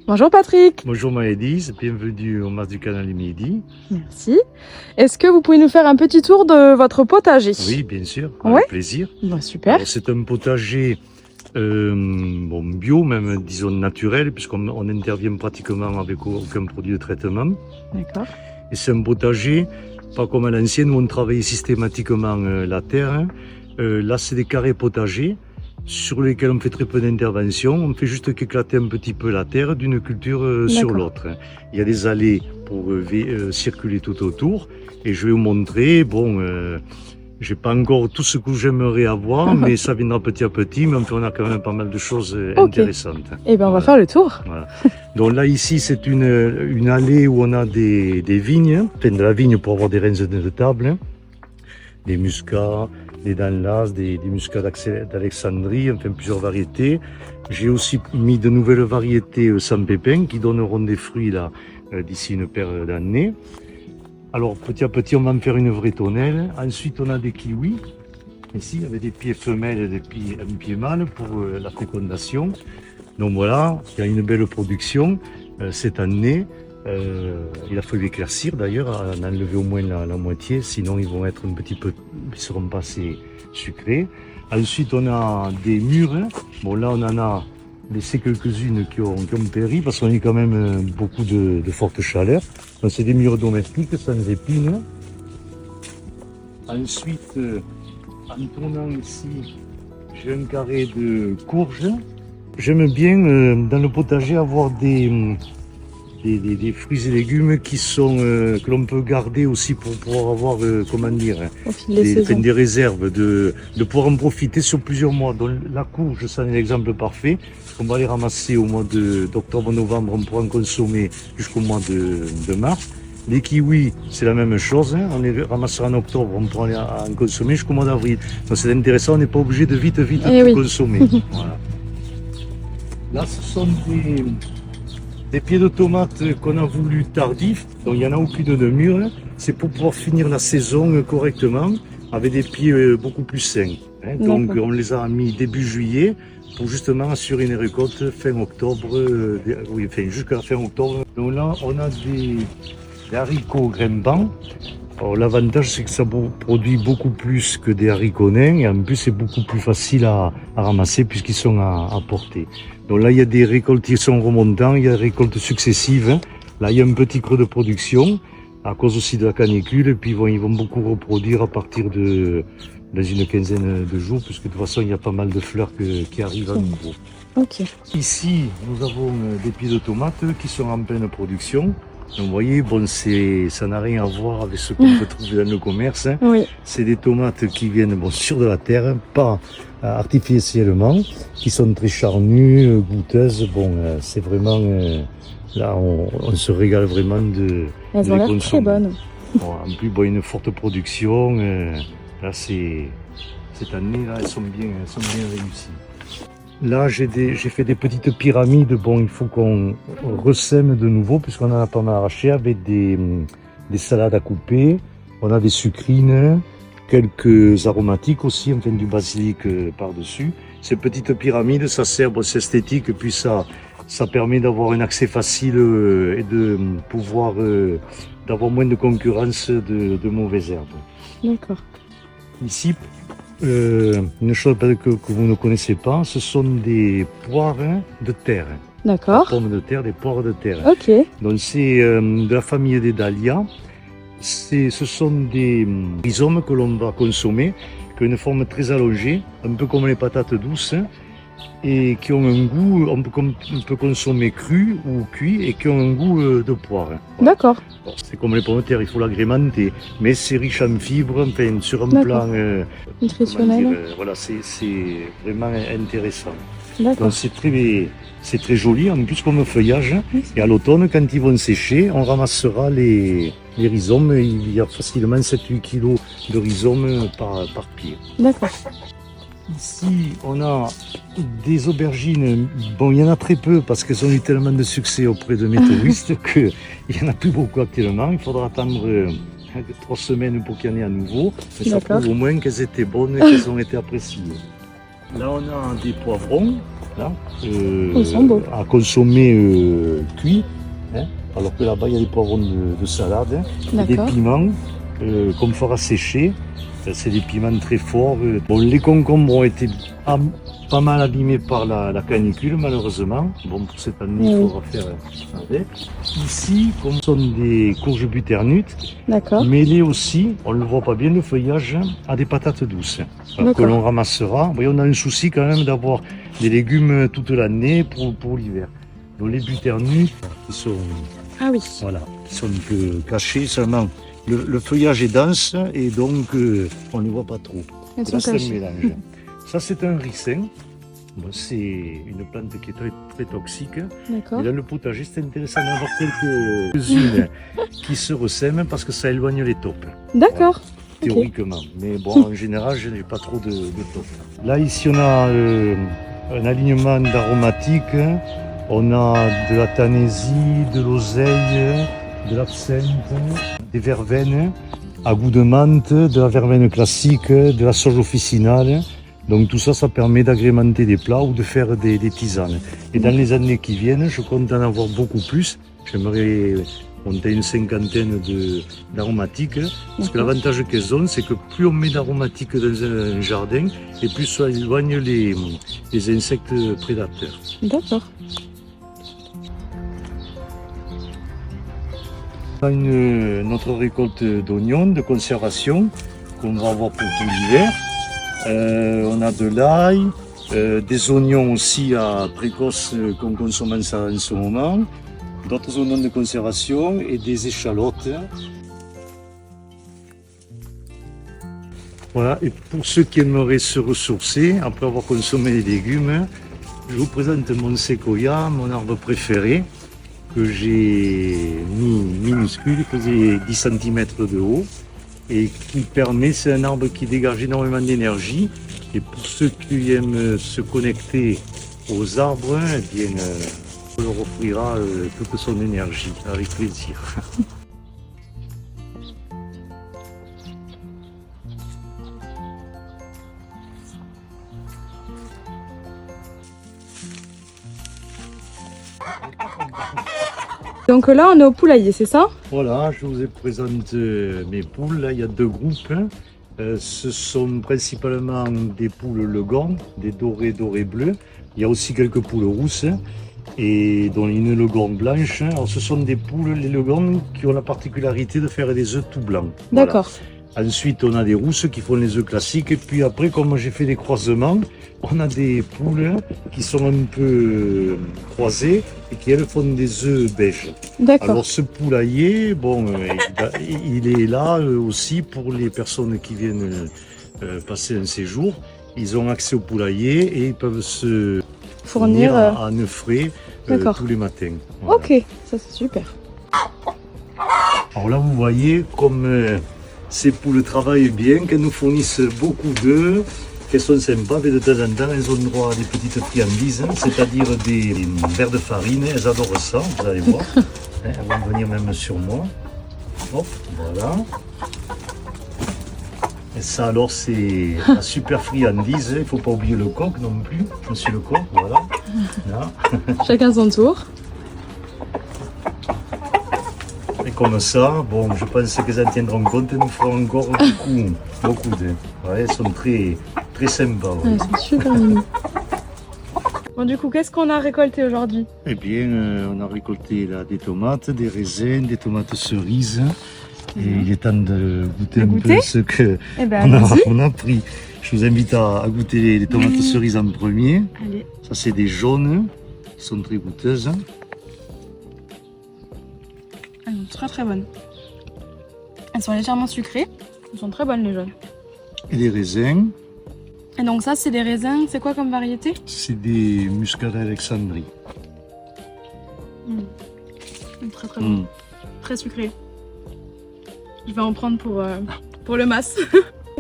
Bonjour Patrick. Bonjour Maëlys, bienvenue au Mas du Canal du Midi. Merci. Est-ce que vous pouvez nous faire un petit tour de votre potager? Oui, bien sûr, Ouais. avec plaisir. Bah, super. Alors, c'est un potager bio, même disons naturel, puisqu'on n'intervient pratiquement avec aucun produit de traitement. D'accord. Et c'est un potager, pas comme à l'ancienne où on travaillait systématiquement la terre. Là, c'est des carrés potagers sur lesquels on fait très peu d'intervention. On fait juste qu'éclater un petit peu la terre d'une culture sur D'accord. l'autre. Il y a des allées pour circuler tout autour. Et je vais vous montrer, j'ai pas encore tout ce que j'aimerais avoir, mais ça viendra petit à petit. Mais enfin, on a quand même pas mal de choses intéressantes. Eh bien, on va Voilà. faire le tour. Voilà. Donc là, ici, c'est une allée où on a des vignes, enfin de la vigne pour avoir des raisins de table, des muscats, des danlas, des muscats d'Alexandrie, enfin plusieurs variétés. J'ai aussi mis de nouvelles variétés sans pépins qui donneront des fruits là d'ici une paire d'années. Alors petit à petit, on va en faire une vraie tonnelle. Ensuite, on a des kiwis, ici avec des pieds femelles et un pied mâle pour la fécondation. Donc voilà, il y a une belle production cette année. Il a fallu éclaircir d'ailleurs, en enlever au moins la moitié, sinon ils vont être un petit peu, ils seront pas assez sucrés. Ensuite on a des mûres. Bon là on en a laissé quelques-unes qui ont péri parce qu'on a quand même beaucoup de forte chaleur. Donc c'est des mûres domestiques sans épines. Ensuite en tournant ici, j'ai un carré de courges. J'aime bien dans le potager avoir des fruits et légumes qui sont que l'on peut garder aussi pour pouvoir avoir comment dire Au fil des saisons. des réserves, de pouvoir en profiter sur plusieurs mois. Donc la courge, c'est un exemple parfait. On va les ramasser au mois d'octobre-novembre, on pourra en consommer jusqu'au mois de mars. Les kiwis, c'est la même chose, hein. On les ramassera en octobre, on pourra en consommer jusqu'au mois d'avril. Donc c'est intéressant, on n'est pas obligé de vite tout consommer. Voilà. Là, ce sont des pieds de tomates qu'on a voulu tardifs, donc il n'y en a aucune de mûre. C'est pour pouvoir finir la saison correctement avec des pieds beaucoup plus sains. Hein. Donc on les a mis début juillet pour justement assurer une récolte fin octobre, jusqu'à fin octobre. Donc là on a des haricots grimpants. Alors l'avantage c'est que ça produit beaucoup plus que des haricots nains et en plus c'est beaucoup plus facile à ramasser puisqu'ils sont à portée. Donc là il y a des récoltes qui sont remontants, il y a des récoltes successives. Là il y a un petit creux de production à cause aussi de la canicule et puis ils vont beaucoup reproduire à partir dans une quinzaine de jours puisque de toute façon il y a pas mal de fleurs qui arrivent à nouveau. Ok. Ici nous avons des pieds de tomates qui sont en pleine production. Donc vous voyez, ça n'a rien à voir avec ce qu'on peut trouver dans le commerce. Hein. Oui. C'est des tomates qui viennent sur de la terre, pas artificiellement, qui sont très charnues, goûteuses. C'est vraiment... là, on se régale vraiment de Elles ont les l'air consommer. très bonnes. En plus, une forte production. Là, cette année, là, elles sont bien réussies. Là, j'ai fait des petites pyramides. Il faut qu'on ressème de nouveau, puisqu'on en a pas mal arraché, avec des salades à couper. On a des sucrines, quelques aromatiques aussi, enfin du basilic par-dessus. Ces petites pyramides, ça sert, c'est esthétique, puis ça permet d'avoir un accès facile et de pouvoir, d'avoir moins de concurrence de mauvaises herbes. D'accord. Ici, une chose que vous ne connaissez pas, ce sont des poires de terre. D'accord. Pommes de terre, des poires de terre. Ok. Donc c'est de la famille des dahlias. Ce sont des rhizomes que l'on va consommer, qui ont une forme très allongée, un peu comme les patates douces, et qui ont un goût, on peut consommer cru ou cuit, et qui ont un goût de poire. Voilà. D'accord. C'est comme les pommes de terre, il faut l'agrémenter, mais c'est riche en fibres, enfin, sur un plan nutritionnel. Voilà, c'est vraiment intéressant. D'accord. Donc c'est très joli, en plus comme feuillage. Et à l'automne, quand ils vont sécher, on ramassera les rhizomes. Il y a facilement 7-8 kg de rhizomes par pied. D'accord. Ici, on a des aubergines. Il y en a très peu parce qu'elles ont eu tellement de succès auprès de mes touristes qu'il n'y en a plus beaucoup actuellement. Il faudra attendre 3 semaines pour qu'il y en ait à nouveau. Mais ça prouve au moins qu'elles étaient bonnes et qu'elles ont été appréciées. Là, on a des poivrons. là, Ils sont beaux. à consommer cuits, hein, alors que là-bas il y a des poivrons de salade, hein, et des D'accord. piments qu'on fera sécher. C'est des piments très forts. Bon, les concombres ont été pas mal abîmés par la canicule, malheureusement. Bon, pour cette année, il Oui. faudra faire avec. Ici, comme ce sont des courges butternutes, D'accord. mêlées aussi, on ne le voit pas bien, le feuillage, à des patates douces que D'accord. l'on ramassera. Vous voyez, on a un souci quand même d'avoir des légumes toute l'année pour l'hiver. Donc les buternutes, ils sont, Ah oui. voilà, ils sont un peu cachés seulement. Le feuillage est dense et donc on ne les voit pas trop. Elles Et sont là, c'est un cachées. mélange. Ça, c'est un ricin. Bon, c'est une plante qui est très, très toxique. D'accord. Et dans le potager, c'est intéressant d'avoir quelques-unes qui se ressèment parce que ça éloigne les taupes, D'accord. Ok. théoriquement. Mais bon, en général, je n'ai pas trop de taupes. Là, ici, on a un alignement d'aromatiques. On a de la tanésie, de l'oseille, de l'absinthe, des verveines à goût de menthe, de la verveine classique, de la sauge officinale. Donc tout ça, ça permet d'agrémenter des plats ou de faire des tisanes. Et dans les années qui viennent, je compte en avoir beaucoup plus. J'aimerais monter une cinquantaine d'aromatiques. Parce que D'accord. l'avantage qu'elles ont, c'est que plus on met d'aromatiques dans un jardin, et plus ça éloigne les insectes prédateurs. D'accord. On a notre récolte d'oignons de conservation qu'on va avoir pour tout l'hiver. On a de l'ail, des oignons aussi à précoce qu'on consomme en ce moment, d'autres oignons de conservation et des échalotes. Voilà, et pour ceux qui aimeraient se ressourcer après avoir consommé les légumes, je vous présente mon séquoia, mon arbre préféré, que j'ai mis minuscule, il faisait 10 cm de haut et qui permet, c'est un arbre qui dégage énormément d'énergie et pour ceux qui aiment se connecter aux arbres, eh bien, on leur offrira toute son énergie avec plaisir. Donc là, on est au poulailler, c'est ça? Voilà, je vous présente mes poules. Là, il y a deux groupes. Ce sont principalement des poules Legon, des dorés bleus. Il y a aussi quelques poules rousses et dont une Legon blanche. Alors, ce sont des poules, les Legon, qui ont la particularité de faire des œufs tout blancs. Voilà. D'accord. Ensuite, on a des rousses qui font les œufs classiques. Et puis après, comme j'ai fait des croisements, on a des poules qui sont un peu croisées et qui, elles, font des œufs beige. D'accord. Alors ce poulailler, bon, il est là aussi pour les personnes qui viennent passer un séjour. Ils ont accès au poulailler et ils peuvent se Fournir. fournir à œufs frais D'accord. tous les matins. Voilà. Ok, ça c'est super. Alors là, vous voyez comme ces poules travaillent bien, qu'elles nous fournissent beaucoup d'œufs, qu'elles sont sympas, mais de temps en temps, elles ont le droit à des petites friandises, hein, c'est-à-dire des verres de farine. Elles adorent ça, vous allez voir. Hein, elles vont venir même sur moi. Hop, voilà. Et ça, alors, c'est la super friandise. Il ne faut pas oublier le coq non plus. Monsieur le coq, voilà. Là. Chacun son tour. Et comme ça, bon, je pense qu'elles en tiendront compte et nous ferons encore beaucoup de. Ouais, elles sont très, très sympas. Ouais. Ouais, c'est super mignon. Bon, du coup, qu'est-ce qu'on a récolté aujourd'hui? Eh bien, on a récolté là, des tomates, des raisins, des tomates cerises. Et il est temps de goûter un peu ce que Eh ben, allons-y. on a pris. Je vous invite à goûter les tomates cerises en premier. Allez. Ça, c'est des jaunes qui sont très goûteuses. Elles sont très très bonnes. Elles sont légèrement sucrées. Elles sont très bonnes les jaunes. Et les raisins, Et donc ça, c'est des raisins. C'est quoi comme variété? c'est des muscade Alexandrie. Très très bon. Très sucré. Je vais en prendre pour le mas.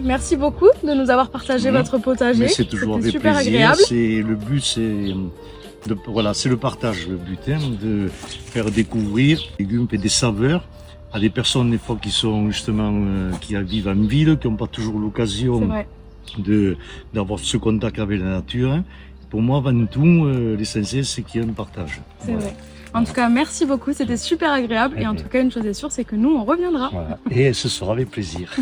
Merci beaucoup de nous avoir partagé votre potager. Mais c'est toujours C'était avec super plaisir. agréable. Le but, c'est le partage, le but, hein, de faire découvrir des légumes et des saveurs à des personnes des fois qui sont justement qui vivent en ville, qui n'ont pas toujours C'est l'occasion vrai. d'avoir ce contact avec la nature. Pour moi, avant tout, l'essentiel, c'est qu'il y ait un partage. C'est Voilà. vrai. En tout cas, merci beaucoup, c'était super agréable. Et en tout cas, une chose est sûre, c'est que nous, on reviendra. Voilà. Et ce sera avec plaisir.